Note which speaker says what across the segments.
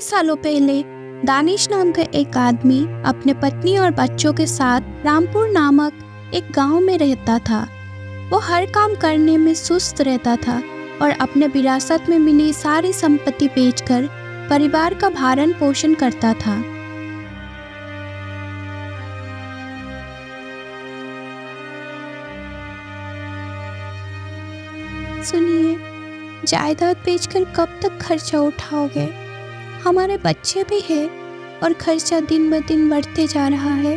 Speaker 1: कई सालों पहले दानिश नाम का एक आदमी अपने पत्नी और बच्चों के साथ रामपुर नामक एक गांव में रहता था। वो हर काम करने में सुस्त रहता था और अपने विरासत में मिली सारी संपत्ति बेचकर परिवार का भरण पोषण करता था। सुनिए, जायदाद बेचकर कब तक खर्चा उठाओगे? हमारे बच्चे भी हैं और खर्चा दिन ब दिन बढ़ते जा रहा है।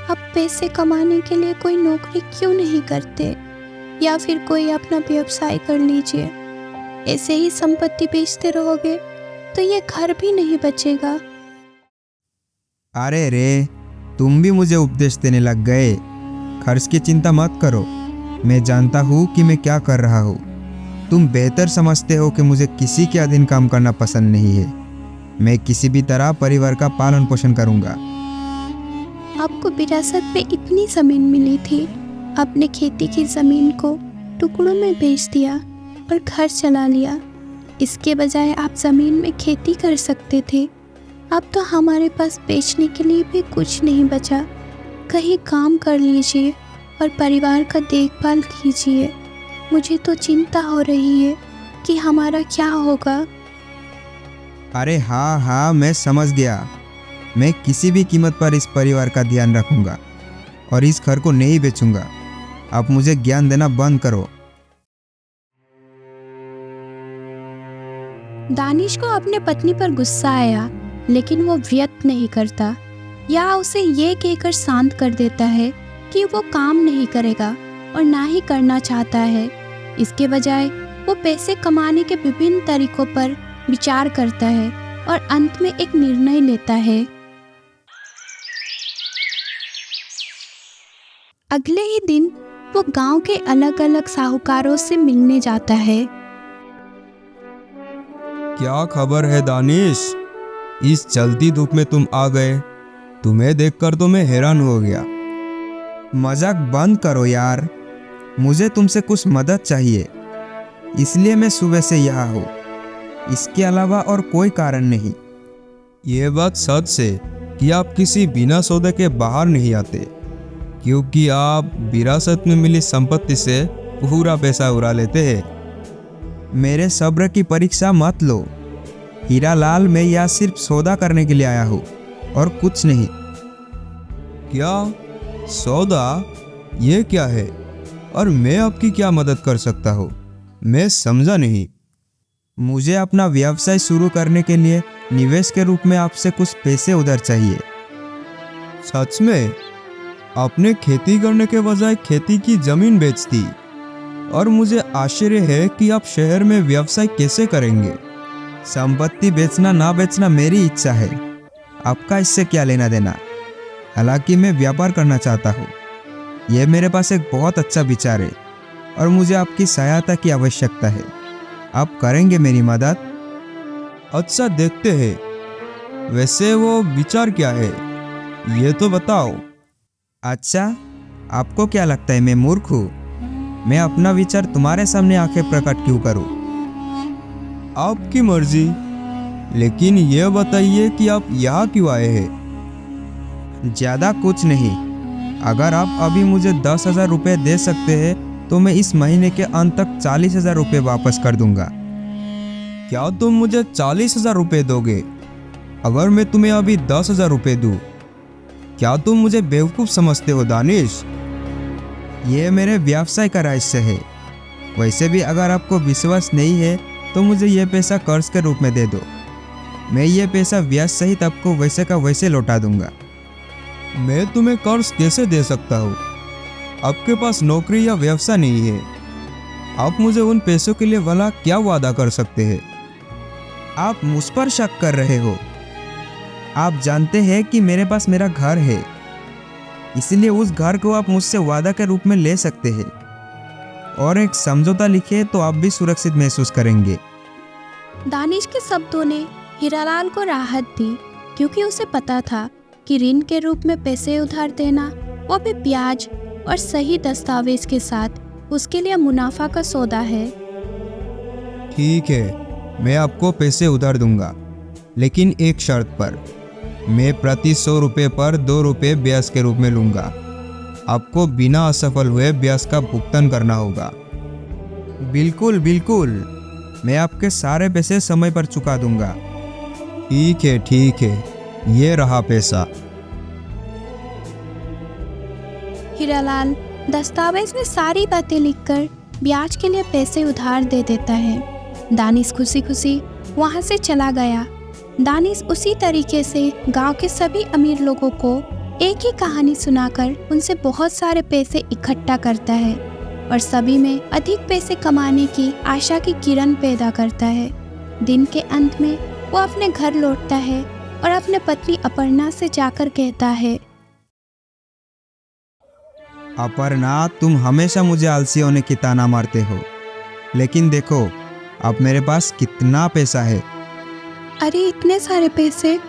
Speaker 1: अब पैसे कमाने के लिए कोई नौकरी क्यों नहीं करते, या फिर कोई अपना व्यवसाय कर लीजिए। ऐसे ही संपत्ति बेचते रहोगे तो ये घर भी नहीं बचेगा।
Speaker 2: अरे रे, तुम भी मुझे उपदेश देने लग गए। खर्च की चिंता मत करो, मैं जानता हूँ कि मैं क्या कर रहा हूँ। तुम बेहतर समझते हो कि मुझे किसी के अधीन काम करना पसंद नहीं है। मैं किसी भी तरह परिवार का पालन पोषण करूँगा।
Speaker 1: आपको विरासत में इतनी ज़मीन मिली थी, आपने खेती की ज़मीन को टुकड़ों में बेच दिया और घर चला लिया। इसके बजाय आप ज़मीन में खेती कर सकते थे। अब तो हमारे पास बेचने के लिए भी कुछ नहीं बचा। कहीं काम कर लीजिए और परिवार का देखभाल कीजिए। मुझे तो चिंता हो रही है कि हमारा क्या होगा।
Speaker 2: अरे हाँ, मैं समझ गया। मैं किसी भी कीमत पर इस परिवार का ध्यान रखूंगा और इस घर को नहीं बेचूंगा। आप मुझे ज्ञान देना बंद करो।
Speaker 1: दानिश को अपने पत्नी पर गुस्सा आया, लेकिन वो व्यक्त नहीं करता या उसे ये कहकर शांत कर देता है कि वो काम नहीं करेगा और ना ही करना चाहता है। इसके बजाय वो पैसे कमाने के विभिन्न तरीकों पर विचार करता है और अंत में एक निर्णय लेता है। अगले ही दिन वो गांव के अलग अलग साहूकारों से मिलने जाता है।
Speaker 3: क्या खबर है दानिश? इस चलती धूप में तुम आ गए। तुम्हें देखकर तो मैं हैरान हो गया।
Speaker 2: मजाक बंद करो यार, मुझे तुमसे कुछ मदद चाहिए, इसलिए मैं सुबह से यहाँ हूँ। इसके अलावा और कोई कारण नहीं।
Speaker 3: ये बात सच है कि आप किसी बिना सौदे के बाहर नहीं आते, क्योंकि आप विरासत में मिली संपत्ति से पूरा पैसा उड़ा लेते हैं।
Speaker 2: मेरे सब्र की परीक्षा मत लो हीरा लाल, मैं यहाँ सिर्फ सौदा करने के लिए आया हूँ और कुछ नहीं।
Speaker 3: क्या सौदा? ये क्या है और मैं आपकी क्या मदद कर सकता हूँ? मैं समझा नहीं।
Speaker 2: मुझे अपना व्यवसाय शुरू करने के लिए निवेश के रूप में आपसे कुछ पैसे उधार चाहिए।
Speaker 3: सच में? आपने खेती करने के बजाय खेती की जमीन बेच दी, और मुझे आश्चर्य है कि आप शहर में व्यवसाय कैसे करेंगे।
Speaker 2: संपत्ति बेचना ना बेचना मेरी इच्छा है, आपका इससे क्या लेना देना। हालांकि मैं व्यापार करना चाहता हूँ। यह मेरे पास एक बहुत अच्छा विचार है और मुझे आपकी सहायता की आवश्यकता है। आप करेंगे मेरी मदद?
Speaker 3: अच्छा, देखते हैं। वैसे वो विचार क्या है, ये तो बताओ।
Speaker 2: अच्छा, आपको क्या लगता है मैं मूर्ख हूँ? मैं अपना विचार तुम्हारे सामने आके प्रकट क्यों करूँ?
Speaker 3: आपकी मर्जी, लेकिन यह बताइए कि आप यहाँ क्यों आए हैं?
Speaker 2: ज़्यादा कुछ नहीं। अगर आप अभी मुझे 10,000 रुपये दे सकते हैं तो मैं इस महीने के अंत तक 40,000 रुपये वापस कर दूंगा।
Speaker 3: क्या तुम मुझे 40,000 रुपये दोगे अगर मैं तुम्हें अभी 10,000 रुपये दूँ? क्या तुम मुझे बेवकूफ़ समझते हो दानिश?
Speaker 2: ये मेरे व्यवसाय का रहस्य है। वैसे भी अगर आपको विश्वास नहीं है तो मुझे ये पैसा कर्ज के रूप में दे दो। मैं ये पैसा ब्याज सहित आपको वैसे का वैसे लौटा दूंगा।
Speaker 3: मैं तुम्हें कर्ज कैसे दे सकता हूँ? आपके पास नौकरी या व्यवसाय नहीं है। आप मुझे उन पैसों के लिए भला क्या वादा कर सकते हैं?
Speaker 2: आप मुझ पर शक कर रहे हो। आप जानते हैं कि मेरे पास मेरा घर है, इसलिए उस घर को आप मुझसे वादा के रूप में ले सकते हैं और एक समझौता लिखे तो आप भी सुरक्षित महसूस करेंगे।
Speaker 1: दानिश के शब्दों ने हीरालाल को राहत दी, क्योंकि उसे पता था कि ऋण के रूप में पैसे उधार देना, वो भी ब्याज और सही दस्तावेज के साथ, उसके लिए मुनाफा का सौदा है।
Speaker 3: ठीक है, मैं आपको पैसे उधार दूंगा, लेकिन एक शर्त पर। मैं प्रति 100 रुपये पर 2 रुपये ब्याज के रूप में लूँगा। आपको बिना असफल हुए ब्याज का भुगतान करना होगा।
Speaker 2: बिल्कुल बिल्कुल, मैं आपके सारे पैसे समय पर चुका दूंगा।
Speaker 3: ठीक है, ये रहा पैसा।
Speaker 1: हीरालाल दस्तावेज में सारी बातें लिखकर ब्याज के लिए पैसे उधार दे देता है। दानिश खुशी खुशी वहाँ से चला गया। दानिश उसी तरीके से गांव के सभी अमीर लोगों को एक ही कहानी सुनाकर उनसे बहुत सारे पैसे इकट्ठा करता है और सभी में अधिक पैसे कमाने की आशा की किरण पैदा करता है। दिन के अंत में वो अपने घर लौटता है और अपने पत्नी अपर्णा से जाकर कहता है,
Speaker 2: अपर्णा, तुम हमेशा मुझे आलसी होने की ताना मारते हो, लेकिन देखो अब मेरे पास कितना पैसा है।
Speaker 1: अरे इतने सारे पैसे?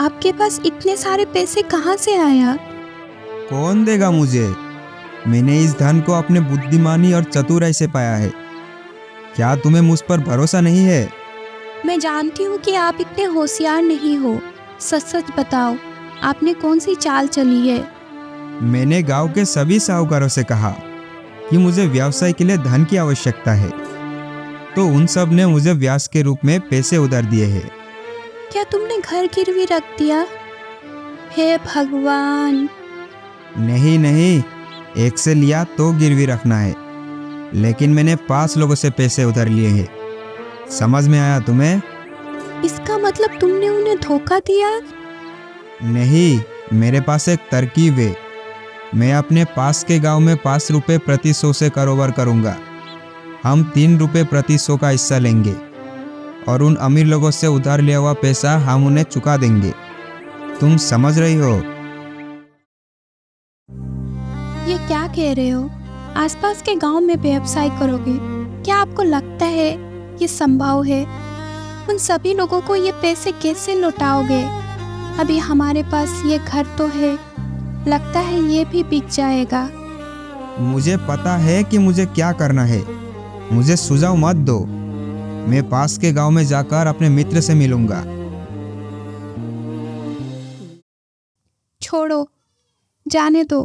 Speaker 1: आपके पास इतने सारे पैसे कहाँ से आया?
Speaker 2: कौन देगा मुझे? मैंने इस धन को अपने बुद्धिमानी और चतुराई से पाया है। क्या तुम्हें मुझ पर भरोसा नहीं है?
Speaker 1: मैं जानती हूँ कि आप इतने होशियार नहीं हो। सच सच बताओ, आपने कौन सी चाल चली है?
Speaker 2: मैंने गांव के सभी साहूकारों से कहा कि मुझे व्यवसाय के लिए धन की आवश्यकता है, तो उन सब ने मुझे ब्याज के रूप में पैसे उधार दिए हैं।
Speaker 1: क्या तुमने घर गिरवी रख दिया? हे भगवान!
Speaker 2: नहीं, एक से लिया तो गिरवी रखना है, लेकिन मैंने 5 लोगों से पैसे उधार लिए हैं। समझ में आया तुम्हें?
Speaker 1: इसका मतलब तुमने उन्हें धोखा दिया?
Speaker 2: नहीं, मेरे पास एक तरकीब है। मैं अपने पास के गांव में 5 रुपये प्रति 100 से कारोबार करूंगा। हम 3 रुपये प्रति 100 का हिस्सा लेंगे और उन अमीर लोगों से उधार लिया हुआ पैसा हम उन्हें चुका देंगे। तुम समझ रही हो?
Speaker 1: ये क्या कह रहे हो? आसपास के गांव में व्यवसाय करोगे? क्या आपको लगता है ये संभव है? उन सभी लोगों को ये पैसे कैसे लौटाओगे? अभी हमारे पास ये घर तो है, लगता है ये भी बिक जाएगा।
Speaker 2: मुझे पता है कि मुझे क्या करना है। मुझे सुझाव मत दो। मैं पास के गांव में जाकर अपने मित्र से मिलूंगा।
Speaker 1: छोड़ो, जाने दो।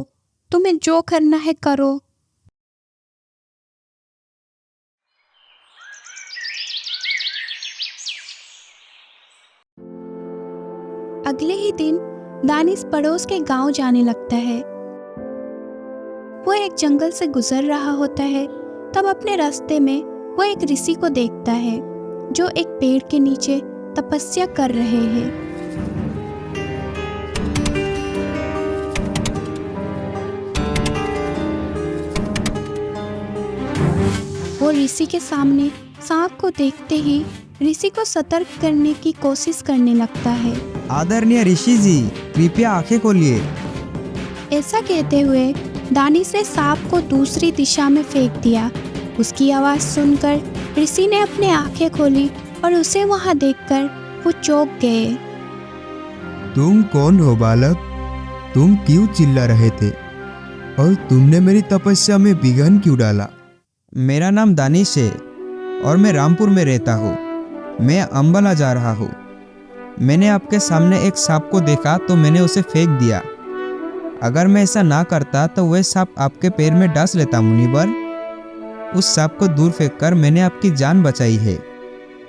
Speaker 1: तुम्हें जो करना है करो। अगले ही दिन दानिश पड़ोस के गांव जाने लगता है। वो एक जंगल से गुजर रहा होता है, तब अपने रास्ते में वो एक ऋषि को देखता है जो एक पेड़ के नीचे तपस्या कर रहे हैं। वो ऋषि के सामने सांप को देखते ही ऋषि को सतर्क करने की कोशिश करने लगता है।
Speaker 2: आदरणीय ऋषि जी, कृपया आंखें खोलिए।
Speaker 1: ऐसा कहते हुए दानिश ने सांप को दूसरी दिशा में फेंक दिया। उसकी आवाज़ सुनकर ऋषि ने अपनी आंखें खोली और उसे वहां देखकर वो चौंक गए।
Speaker 3: तुम कौन हो बालक? तुम क्यों चिल्ला रहे थे और तुमने मेरी तपस्या में विघ्न क्यों डाला?
Speaker 2: मेरा नाम दानिश है और मैं रामपुर में रहता हूँ। मैं अंबाला जा रहा हूँ। मैंने आपके सामने एक सांप को देखा तो मैंने उसे फेंक दिया। अगर मैं ऐसा ना करता तो वह सांप आपके पैर में डस लेता मुनिवर। उस सांप को दूर फेंककर मैंने आपकी जान बचाई है।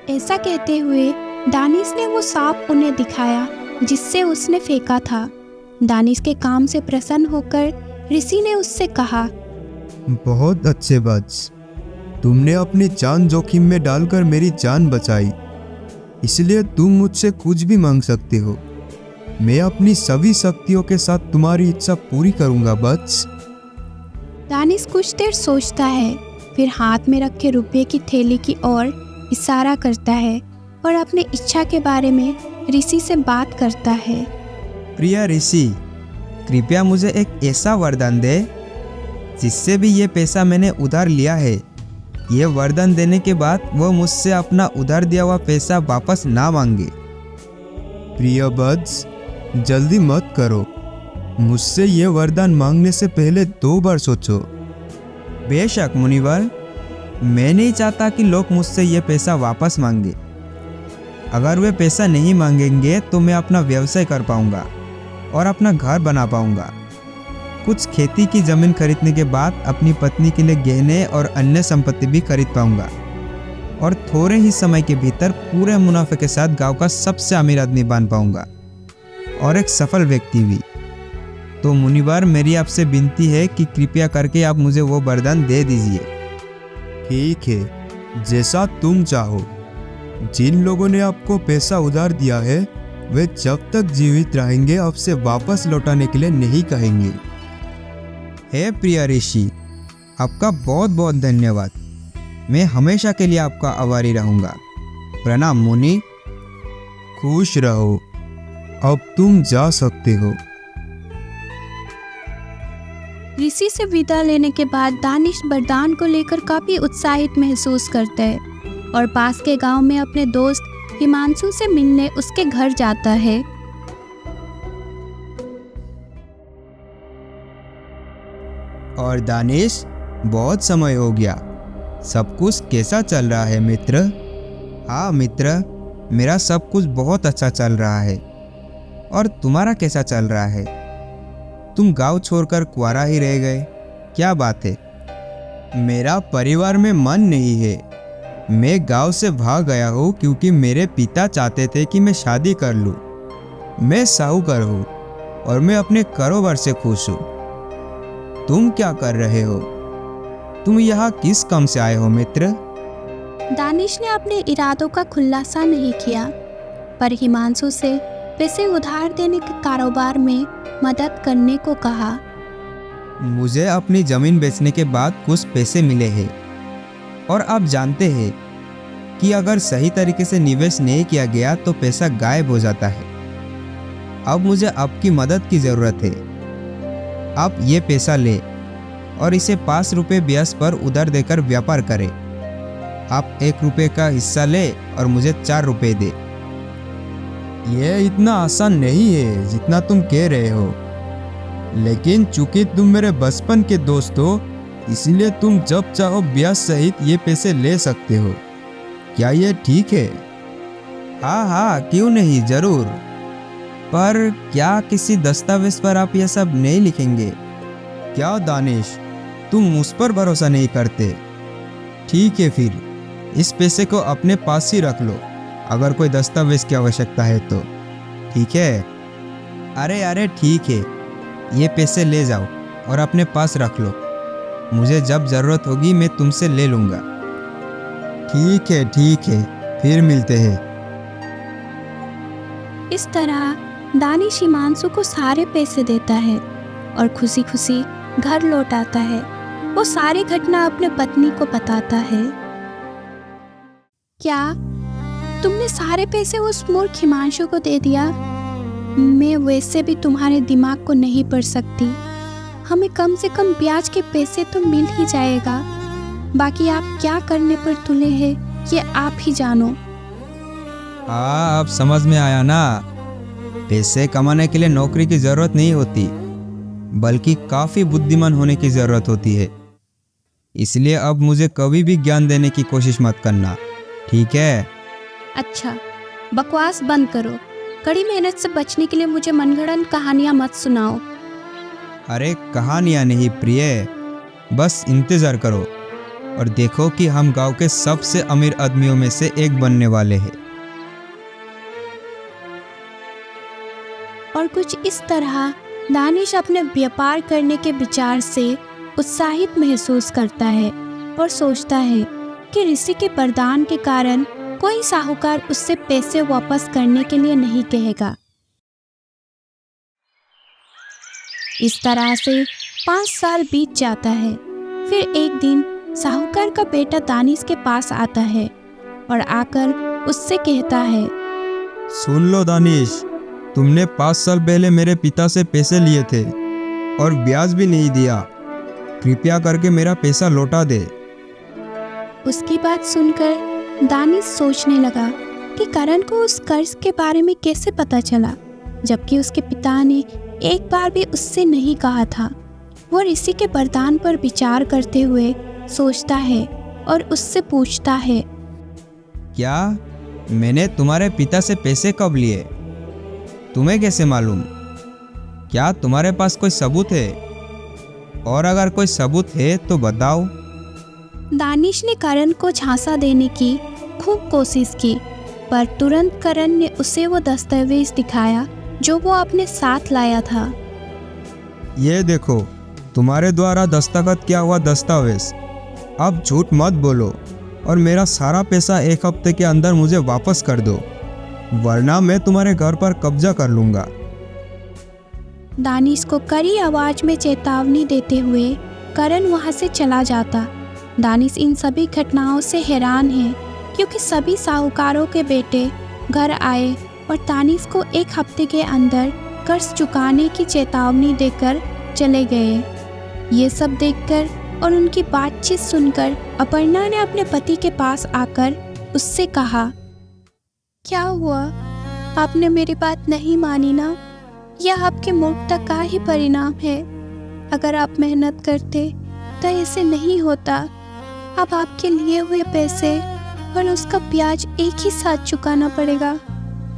Speaker 1: ऐसा कहते हुए दानिश ने वो सांप उन्हें दिखाया जिससे उसने फेंका था। दानिश के काम से प्रसन्न होकर ऋषि ने उससे कहा,
Speaker 3: बहुत अच्छे बच्च, तुमने अपनी जान जोखिम में डालकर मेरी जान बचाई, इसलिए तुम मुझसे कुछ भी मांग सकते हो। मैं अपनी सभी शक्तियों के साथ तुम्हारी इच्छा पूरी करूंगा बच्च।
Speaker 1: दानिश कुछ देर सोचता है, फिर हाथ में रखे रुपये की थैली की ओर इशारा करता है और अपनी इच्छा के बारे में ऋषि से बात करता है।
Speaker 2: प्रिय ऋषि, कृपया मुझे एक ऐसा वरदान दे जिससे भी ये पैसा मैंने उधार लिया है, ये वरदान देने के बाद वो मुझसे अपना उधार दिया हुआ पैसा वापस ना मांगे।
Speaker 3: प्रिय बच्च, जल्दी मत करो। मुझसे ये वरदान मांगने से पहले 2 बार सोचो।
Speaker 2: बेशक मुनिवर, मैं नहीं चाहता कि लोग मुझसे ये पैसा वापस मांगे। अगर वे पैसा नहीं मांगेंगे तो मैं अपना व्यवसाय कर पाऊंगा और अपना घर बना पाऊंगा। कुछ खेती की ज़मीन खरीदने के बाद अपनी पत्नी के लिए गहने और अन्य संपत्ति भी खरीद पाऊंगा और थोड़े ही समय के भीतर पूरे मुनाफे के साथ गांव का सबसे अमीर आदमी बन पाऊंगा और एक सफल व्यक्ति भी। तो मुनिवर, मेरी आपसे विनती है कि कृपया करके आप मुझे वो वरदान दे दीजिए।
Speaker 3: ठीक है, जैसा तुम चाहो। जिन लोगों ने आपको पैसा उधार दिया है वे जब तक जीवित रहेंगे आपसे वापस लौटाने के लिए नहीं कहेंगे।
Speaker 2: हे प्रिय ऋषि, आपका बहुत बहुत धन्यवाद। मैं हमेशा के लिए आपका आभारी रहूंगा। प्रणाम मुनि।
Speaker 3: खुश रहो, अब तुम जा सकते हो।
Speaker 1: ऋषि से विदा लेने के बाद दानिश वरदान को लेकर काफी उत्साहित महसूस करता है और पास के गांव में अपने दोस्त हिमांशु से मिलने उसके घर जाता है।
Speaker 2: और दानिश, बहुत समय हो गया, सब कुछ कैसा चल रहा है मित्र? हाँ मित्र, मेरा सब कुछ बहुत अच्छा चल रहा है। और तुम्हारा कैसा चल रहा है? तुम गांव छोड़कर कुंवारा ही रह गए, क्या बात है? मेरा परिवार में मन नहीं है। मैं गांव से भाग गया हूँ क्योंकि मेरे पिता चाहते थे कि मैं शादी कर लूँ। मैं साहूकार हूँ और मैं अपने कारोबार से खुश हूँ। तुम क्या कर रहे हो? तुम यहाँ किस काम से आए हो मित्र?
Speaker 1: दानिश ने अपने इरादों का खुलासा नहीं किया, पर हिमांशु से पैसे उधार देने के कारोबार में मदद करने को कहा।
Speaker 2: मुझे अपनी जमीन बेचने के बाद कुछ पैसे मिले हैं और आप जानते हैं कि अगर सही तरीके से निवेश नहीं किया गया तो पैसा गायब हो जाता है। अब मुझे आपकी मदद की ज़रूरत है। आप ये पैसा ले और इसे 5 रुपये ब्याज पर उधार देकर व्यापार करें। आप 1 रुपये का हिस्सा ले और मुझे 4 रुपये दे।
Speaker 3: यह इतना आसान नहीं है जितना तुम कह रहे हो, लेकिन चूंकि तुम मेरे बचपन के दोस्त हो इसलिए तुम जब चाहो ब्याज सहित ये पैसे ले सकते हो। क्या ये ठीक है?
Speaker 2: हाँ हाँ, क्यों नहीं, ज़रूर। पर क्या किसी दस्तावेज पर आप यह सब नहीं लिखेंगे?
Speaker 3: क्या दानिश, तुम मुझ पर भरोसा नहीं करते?
Speaker 2: ठीक है, फिर इस पैसे को अपने पास ही रख लो, अगर कोई दस्तावेज की आवश्यकता है तो। ठीक है? अरे ठीक है, ये पैसे ले जाओ और अपने पास रख लो। मुझे जब ज़रूरत होगी मैं तुमसे ले लूँगा।
Speaker 3: ठीक है, फिर मिलते हैं।
Speaker 1: इस तरह दानिश हिमांशु को सारे पैसे देता है और खुशी खुशी घर लौट आता है। वो सारी घटना अपने पत्नी को बताता है। क्या तुमने सारे पैसे उस मूर्ख हिमांशु को दे दिया? मैं वैसे भी तुम्हारे दिमाग को नहीं पढ़ सकती। हमें कम से कम ब्याज के पैसे तो मिल ही जाएगा। बाकी आप क्या करने पर तुले हैं ये आप ही जानो।
Speaker 2: हाँ, अब समझ में आया ना। पैसे कमाने के लिए नौकरी की ज़रूरत नहीं होती, बल्कि काफ़ी बुद्धिमान होने की ज़रूरत होती है। इसलिए अब मुझे कभी भी ज्ञान देने की कोशिश मत करना, ठीक है?
Speaker 1: अच्छा, बकवास बंद करो। कड़ी मेहनत से बचने के लिए मुझे मनगढ़ंत कहानियाँ मत सुनाओ।
Speaker 2: अरे कहानियाँ नहीं प्रिय, बस इंतज़ार करो और देखो कि हम गांव के सबसे अमीर आदमियों में से एक बनने वाले हैं।
Speaker 1: और कुछ इस तरह दानिश अपने व्यापार करने के विचार से उत्साहित महसूस करता है और सोचता है कि ऋषि के वरदान के कारण कोई साहूकार उससे पैसे वापस करने के लिए नहीं कहेगा। इस तरह से 5 साल बीत जाता है। फिर एक दिन साहूकार का बेटा दानिश के पास आता है और आकर उससे कहता है,
Speaker 3: सुन लो दानिश, तुमने 5 साल पहले मेरे पिता से पैसे लिए थे और ब्याज भी नहीं दिया। कृपया करके मेरा पैसा लौटा दे।
Speaker 1: उसकी बात सुनकर दानिश सोचने लगा कि करण को उस कर्ज के बारे में कैसे पता चला, जबकि उसके पिता ने एक बार भी उससे नहीं कहा था। वो ऋषि के वरदान पर विचार करते हुए सोचता है और उससे पूछता है,
Speaker 2: क्या मैंने तुम्हारे पिता से पैसे कब लिए? तुम्हें कैसे मालूम? क्या तुम्हारे पास कोई सबूत है? और अगर कोई सबूत है तो बताओ।
Speaker 1: दानिश ने करण को झांसा देने की खूब कोशिश की, पर तुरंत करण ने उसे वो दस्तावेज दिखाया जो वो अपने साथ लाया था।
Speaker 2: ये देखो, तुम्हारे द्वारा दस्तखत किया हुआ दस्तावेज। अब झूठ मत बोलो और मेरा सारा पैसा 1 हफ्ते के अंदर मुझे वापस कर दो, वरना मैं तुम्हारे घर पर कब्जा कर लूँगा।
Speaker 1: दानिश को कड़ी आवाज में चेतावनी देते हुए करण वहां से चला जाता। दानिश इन सभी घटनाओं से हैरान है, क्योंकि सभी साहूकारों के बेटे घर आए और दानिश को 1 हफ्ते के अंदर कर्ज चुकाने की चेतावनी देकर चले गए। ये सब देखकर और उनकी बातचीत सुनकर अपर्णा ने अपने पति के पास आकर उससे कहा, क्या हुआ? आपने मेरी बात नहीं मानी ना? यह आपके मूर्खता का ही परिणाम है। अगर आप मेहनत करते तो ऐसे नहीं होता। अब आपके लिए हुए पैसे और उसका ब्याज एक ही साथ चुकाना पड़ेगा।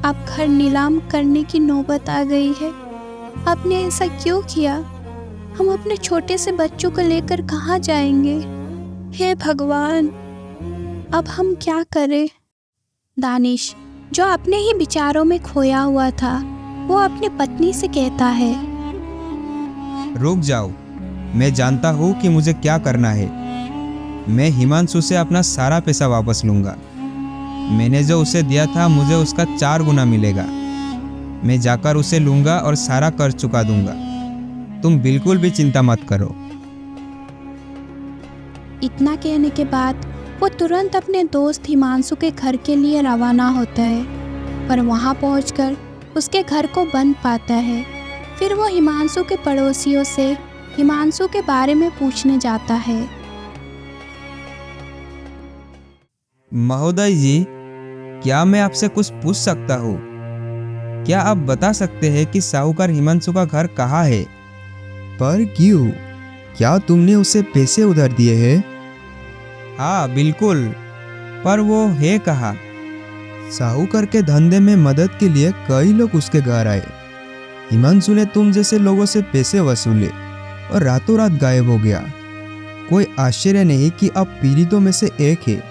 Speaker 1: आप घर नीलाम करने की नौबत आ गई है। आपने ऐसा क्यों किया? हम अपने छोटे से बच्चों को लेकर कहाँ जाएंगे? हे भगवान, अब हम क्या करें? दानिश, जो अपने ही विचारों में खोया हुआ था, वो अपने पत्नी से कहता है,
Speaker 2: रुक जाओ, मैं जानता हूँ कि मुझे क्या करना है। मैं हिमांशु से अपना सारा पैसा वापस लूँगा। मैंने जो उसे दिया था, मुझे उसका 4 गुना मिलेगा। मैं जाकर उसे लूँगा और सारा कर्ज चुका दूँगा। तुम बिल्कुल भी चिंता मत करो।
Speaker 1: इतना कहने के बाद वो तुरंत अपने दोस्त हिमांशु के घर के लिए रवाना होता है, पर वहाँ पहुँचकर उसके घर को बंद पाता है। फिर वो हिमांशु के पड़ोसियों से हिमांशु के बारे में पूछने जाता है।
Speaker 2: महोदय जी, क्या मैं आपसे कुछ पूछ सकता हूँ? क्या आप बता सकते हैं कि साहूकार हिमांशु का घर कहाँ है? पर क्यों? क्या तुमने उसे पैसे उधार दिए हैं? हाँ बिल्कुल, पर वो है कहाँ? साहूकार के धंधे में मदद के लिए कई लोग उसके घर आए। हिमांशु ने तुम जैसे लोगों से पैसे वसूले और रातों रात गायब हो गया। कोई आश्चर्य नहीं कि आप पीड़ितों में से एक है।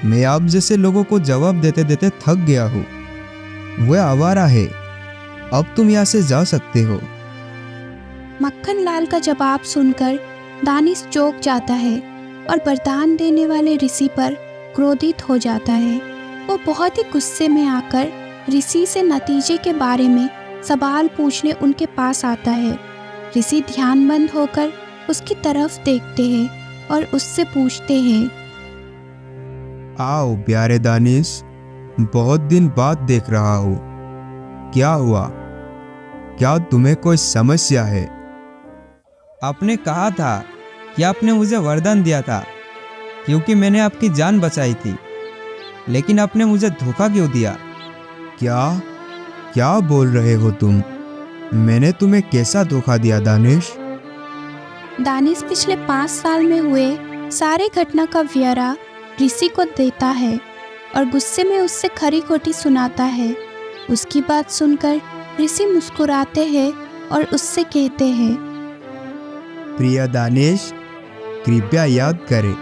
Speaker 2: मैं आप जैसे लोगों को जवाब देते देते थक गया हूँ। वह आवारा है। अब तुम यहाँ से जा सकते हो।
Speaker 1: मक्खन लाल का जवाब सुनकर दानिश चौंक जाता है और वरदान देने वाले ऋषि पर क्रोधित हो जाता है। वो बहुत ही गुस्से में आकर ऋषि से नतीजे के बारे में सवाल पूछने उनके पास आता है। ऋषि ध्यानबंद होकर उसकी तरफ देखते हैं और उससे पूछते हैं,
Speaker 2: आओ प्यारे दानिश, बहुत दिन बाद देख रहा हूँ। क्या हुआ? क्या तुम्हें कोई समस्या है? आपने कहा था कि आपने मुझे वरदान दिया था क्योंकि मैंने आपकी जान बचाई थी, लेकिन आपने मुझे धोखा क्यों दिया? क्या बोल रहे हो तुम? मैंने तुम्हें कैसा धोखा दिया दानिश?
Speaker 1: दानिश पिछले 5 साल में हुए सारे घटना का ब्यौरा ऋषि को देता है और गुस्से में उससे खरी खोटी सुनाता है। उसकी बात सुनकर ऋषि मुस्कुराते हैं और उससे कहते हैं,
Speaker 2: प्रिय दानिश, कृपया याद करें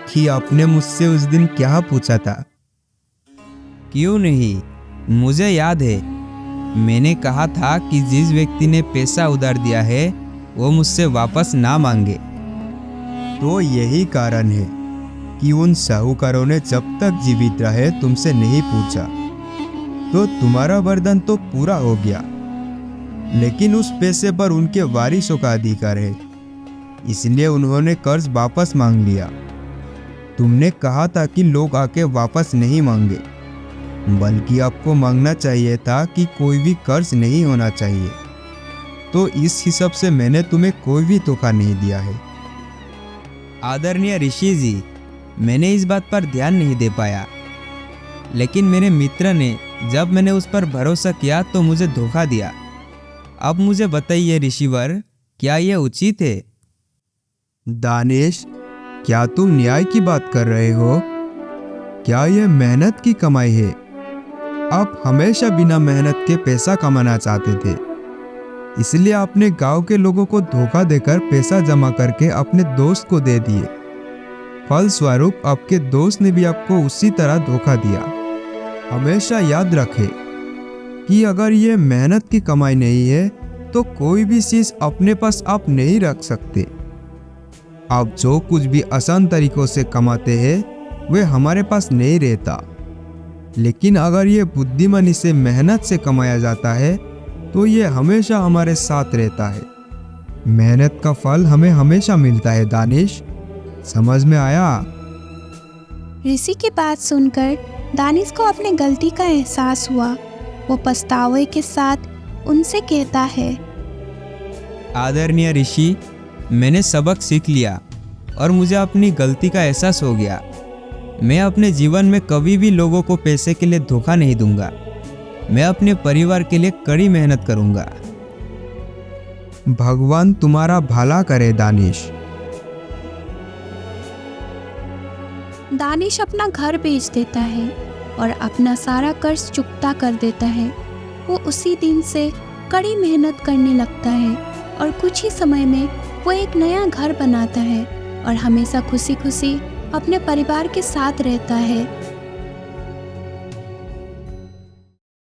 Speaker 2: कि आपने मुझसे उस दिन क्या पूछा था। क्यों नहीं, मुझे याद है। मैंने कहा था कि जिस व्यक्ति ने पैसा उधार दिया है वो मुझसे वापस ना मांगे। तो यही कारण है कि उन साहूकारों ने जब तक जीवित रहे तुमसे नहीं पूछा। तो तुम्हारा वरदान तो पूरा हो गया, लेकिन उस पैसे पर उनके वारिसों का अधिकार है, इसलिए उन्होंने कर्ज वापस मांग लिया। तुमने कहा था कि लोग आके वापस नहीं मांगे, बल्कि आपको मांगना चाहिए था कि कोई भी कर्ज नहीं होना चाहिए। तो इस हिसाब से मैंने तुम्हें कोई भी धोखा नहीं दिया है। आदरणीय ऋषि जी, मैंने इस बात पर ध्यान नहीं दे पाया, लेकिन मेरे मित्र ने जब मैंने उस पर भरोसा किया तो मुझे धोखा दिया। अब मुझे बताइए ऋषिवर, क्या यह उचित है? दानिश, क्या तुम न्याय की बात कर रहे हो? क्या यह मेहनत की कमाई है? आप हमेशा बिना मेहनत के पैसा कमाना चाहते थे, इसलिए आपने गांव के लोगों को धोखा देकर पैसा जमा करके अपने दोस्त को दे दिए। फलस्वरूप आपके दोस्त ने भी आपको उसी तरह धोखा दिया। हमेशा याद रखें कि अगर ये मेहनत की कमाई नहीं है तो कोई भी चीज अपने पास आप नहीं रख सकते। आप जो कुछ भी आसान तरीकों से कमाते हैं वे हमारे पास नहीं रहता, लेकिन अगर ये बुद्धिमानी से मेहनत से कमाया जाता है तो ये हमेशा हमारे साथ रहता है। मेहनत का फल हमें हमेशा मिलता है दानिश, समझ में आया?
Speaker 1: ऋषि की बात सुनकर दानिश को अपनी गलती का एहसास हुआ। वो पछतावे के साथ उनसे कहता है,
Speaker 3: आदरणीय ऋषि, मैंने सबक सीख लिया और मुझे अपनी गलती का एहसास हो गया। मैं अपने जीवन में कभी भी लोगों को पैसे के लिए धोखा नहीं दूंगा। मैं अपने परिवार के लिए कड़ी मेहनत करूंगा।
Speaker 2: भगवान तुम्हारा भला करे दानिश।
Speaker 1: दानिश अपना घर बेच देता है और अपना सारा कर्ज चुकता कर देता है। वो उसी दिन से कड़ी मेहनत करने लगता है और कुछ ही समय में वो एक नया घर बनाता है और हमेशा खुशी खुशी अपने परिवार के साथ रहता है।